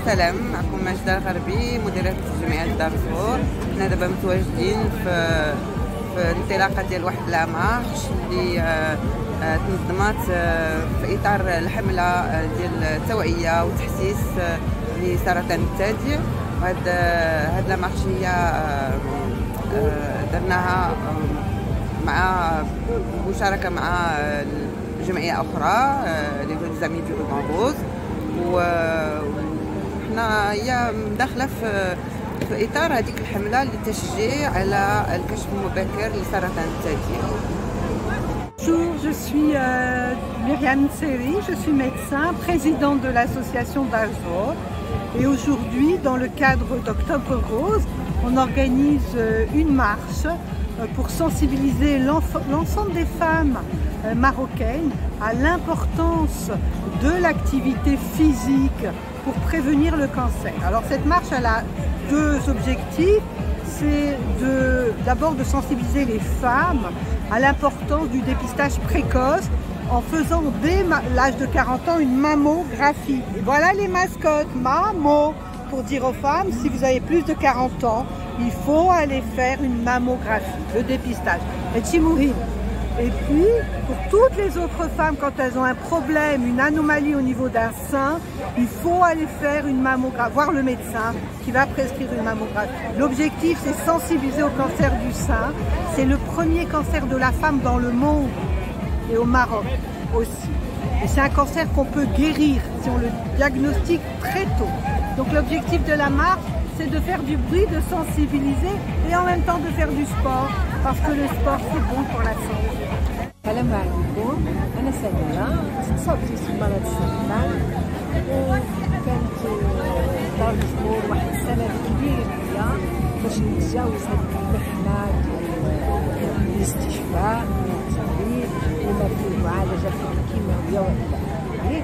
السلام، معكم ماجدة الغربي مديرة جمعية دارفور. حنا دابا متواجدين في انطلاقة ديال واحد لا مارش اللي تنظمات في اطار الحملة ديال التوعية وتحسيس لسرطان الثدي. هاد لا مارش هي درناها مع مشاركة مع جمعية أخرى اللي هو زامي دو روز، وحنا هي داخلة في إطار هذيك الحملة للتشجيع على الكشف المبكر لسرطان الثدي. Bonjour, je suis Myriam Seri, je suis médecin, présidente de l'association d'Alzor. Et aujourd'hui, dans le cadre d'Octobre Rose, on organise une marche pour sensibiliser l'ensemble des femmes marocaines à l'importance de l'activité physique pour prévenir le cancer. Alors cette marche, elle a deux objectifs. C'est d'abord de sensibiliser les femmes à l'importance du dépistage précoce en faisant dès l'âge de 40 ans une mammographie. Et voilà les mascottes, Mamo, pour dire aux femmes, si vous avez plus de 40 ans, il faut aller faire une mammographie, le dépistage. Et Tchimouhine. Et puis, pour toutes les autres femmes, quand elles ont un problème, une anomalie au niveau d'un sein, il faut aller faire une mammographie, voir le médecin qui va prescrire une mammographie. L'objectif, c'est sensibiliser au cancer du sein. C'est le premier cancer de la femme dans le monde et au Maroc aussi. Et c'est un cancer qu'on peut guérir si on le diagnostique très tôt. Donc l'objectif de la marche, c'est de faire du bruit, de sensibiliser et en même temps de faire du sport, parce que le sport c'est bon pour la santé. السلام عليكم، أنا سميرة تصابت بمرض السرطان وكانت دار شهور واحد السنة كبيرة ليا باش نتجاوز هاد المحنة ديال الاستشفاء من التمريض وما فيه معالجة كيماوية وإلى آخره.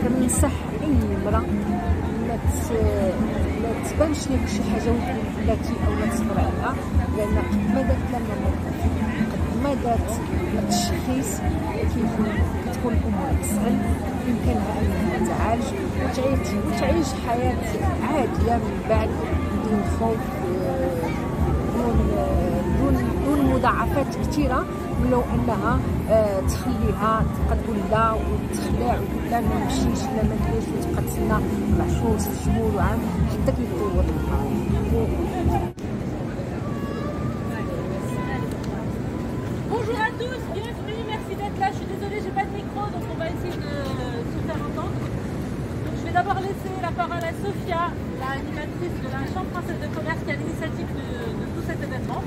كننصح أي امرأة ما تبانش لك شي حاجة وتولاتي أو لا تصبر عليها، لأن قد ما دارت لها ماموغرافي ما دارت التشخيص كتكون الامور اسهل، يمكنها انها تعالج وتعيش حياه عاديه من بعد بدون خوف، دون مضاعفات كثيره، ولو انها تخليها تبقى تقول لا وتخلع لا ما نمشيش لا ما نديرش وتبقى تسنى 4 شهور 6 شهور وعام حتى كيطول النهار. Bonjour à tous, bienvenue, merci d'être là. Je suis désolée, j'ai pas de micro, donc on va essayer de se faire entendre. Donc, je vais d'abord laisser la parole à Sophia, l'animatrice de la Chambre française de commerce qui a l'initiative de tout cet événement,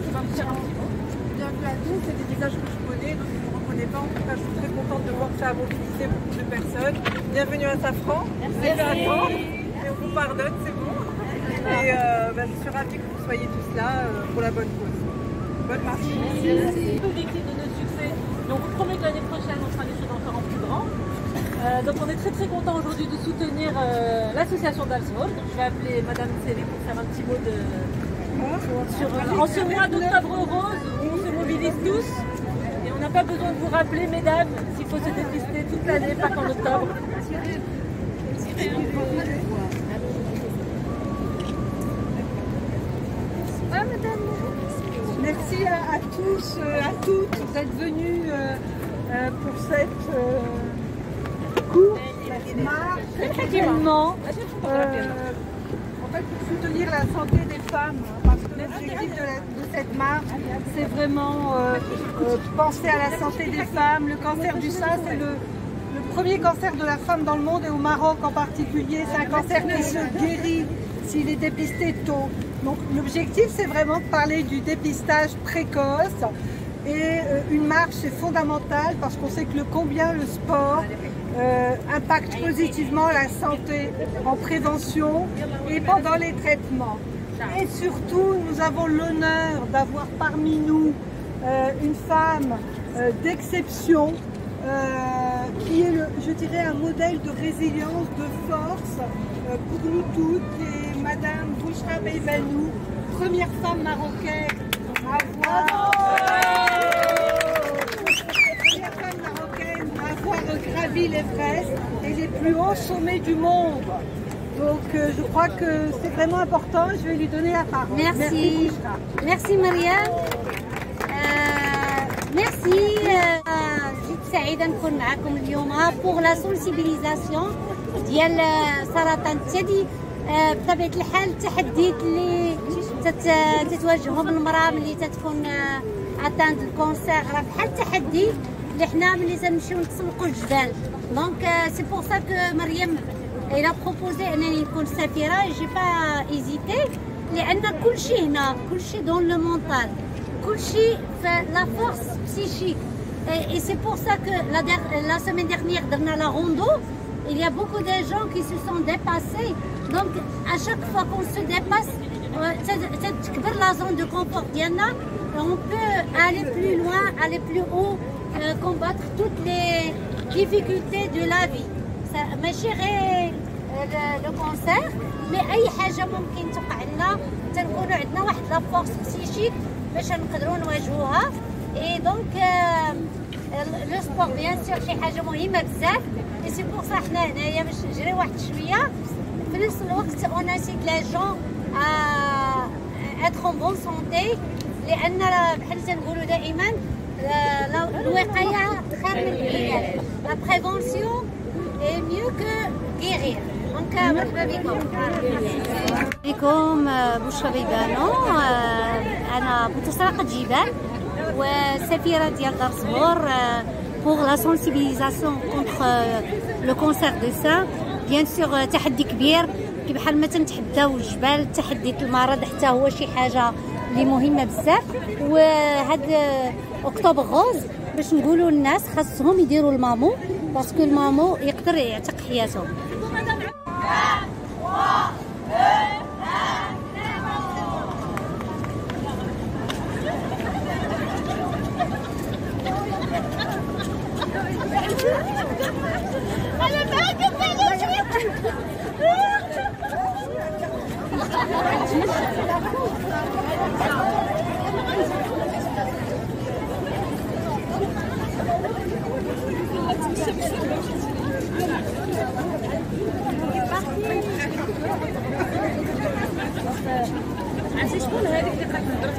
qui va me faire un petit mot. Bienvenue à tous, c'est des visages que je connais, donc je ne me reconnais pas. En tout cas, je suis très contente de voir que ça a mobilisé beaucoup de personnes. Bienvenue à Safran, c'est fait attendre, et on vous pardonne, c'est bon. Et je suis ravie que vous soyez tous là pour la bonne cause. Bonne marche. L'objectif de notre succès, donc on promet que l'année prochaine on fera des choses encore en plus grand. Donc on est très content aujourd'hui de soutenir l'association d'Alzor. Je vais appeler Madame Seri pour faire un petit mot en ce mois d'Octobre Rose où on se mobilise tous. Et on n'a pas besoin de vous rappeler, mesdames, s'il faut se dépister toute l'année, pas qu'en octobre. Merci à tous, à toutes d'être venus pour cette course, cette marche, cet événement. En fait, pour soutenir la santé des femmes, parce que l'objectif de cette marche, c'est vraiment penser à la santé des femmes. Le cancer du sein, c'est le premier cancer de la femme dans le monde et au Maroc en particulier. C'est un cancer qui se guérit s'il est dépisté tôt. Donc l'objectif, c'est vraiment de parler du dépistage précoce et une marche, c'est fondamental parce qu'on sait que combien le sport impacte positivement la santé en prévention et pendant les traitements. Et surtout, nous avons l'honneur d'avoir parmi nous une femme d'exception qui est, je dirais, un modèle de résilience, de force pour nous toutes. Et Madame Bouchra Beibanou, première femme marocaine à avoir gravi l'Everest et les plus haut sommet du monde. Donc je crois que c'est vraiment important. Je vais lui donner la parole. Merci. Merci Mariam. ميرسي. جيت سعيده نكون معكم اليوم بوغ لا سونسيبيليزاسيون ديال سرطان الثدي. بطبيعه الحال التحديات اللي تتواجههم المراه ملي تتكون اتاند الكونسير راه بحال التحدي اللي حنا ملي تنمشيو نتسلقوا الجبال. دونك سي بور سا كو مريم il a proposé انني نكون سفيره. جي با ايزيتي لان كلشي هنا كلشي دون لو مونطال كلشي في لا فورس بسيشيك. Et c'est pour ça que la semaine dernière, dans la rondo, il y a beaucoup de gens qui se sont dépassés. Donc, à chaque fois qu'on se dépasse, la zone de confort, on peut aller plus loin, aller plus haut, combattre toutes les difficultés de la vie. ماشي غير لو كونسير مي اي حاجه ممكن توقع لنا تنكونوا عندنا واحد لا فورس بسيشيك باش نقدروا نواجهوها. اي دونك لو سبور بيان سور شي حاجه مهمه بزاف. اي سي بور صا حنا هنايا باش نجري واحد شويه في نفس الوقت اون انسيت لي جون اتر اون بون سونتي لان بحال تنقولوا دائما الوقايه خير من العلاج. لا بريفونسيون اي ميو كو غيرير. دونك مرحبا بكم. بكم بشرى بيبانو. انا متسرقه جبال وسفيره ديال دار الزهور pour la sensibilisation contre le cancer du sein. bien sûr تحدي كبير كي بحال ما تنتحداو الجبال تحدي المرض حتى هو شي حاجه اللي مهمه بزاف. وهاد اكتوبر غوز باش نقولوا للناس خاصهم يديروا المامو باسكو المامو يقدر يعتق حياتهم. عرفتي شكون هذيك اللي قالت هضرت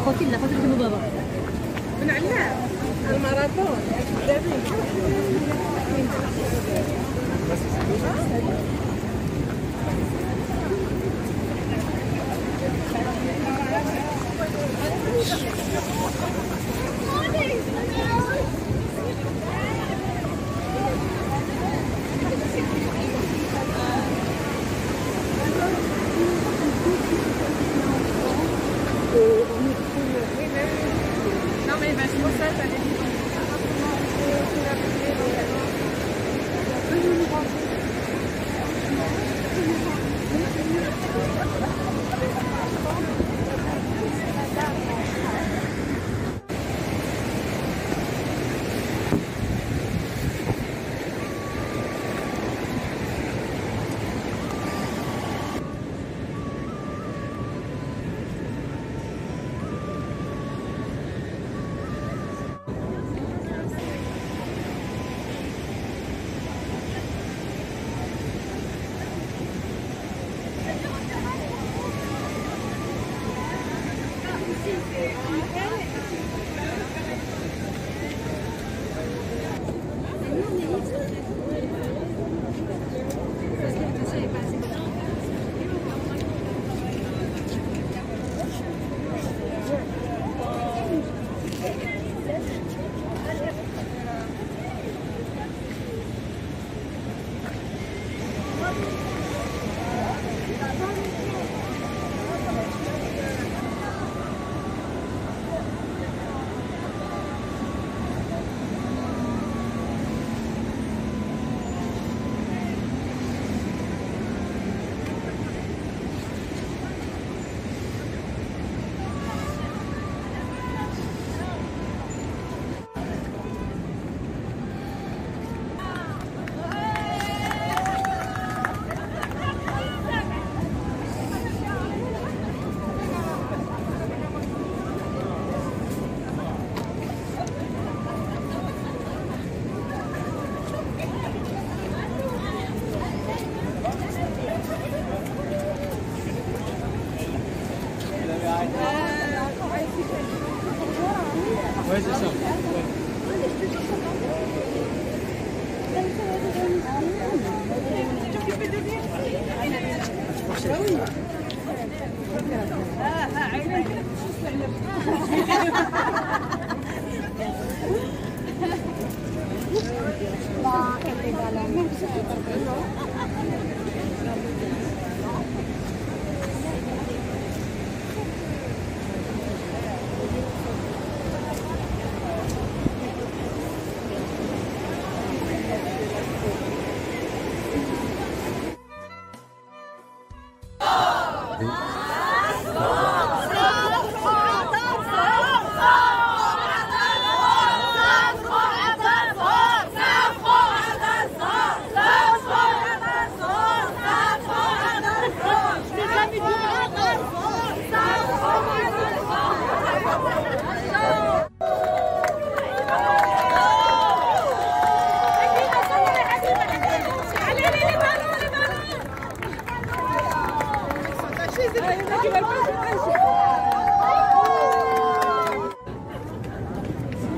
خوتي لا خوتي كانوا بابا من علاه الماراثون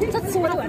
تتصوروا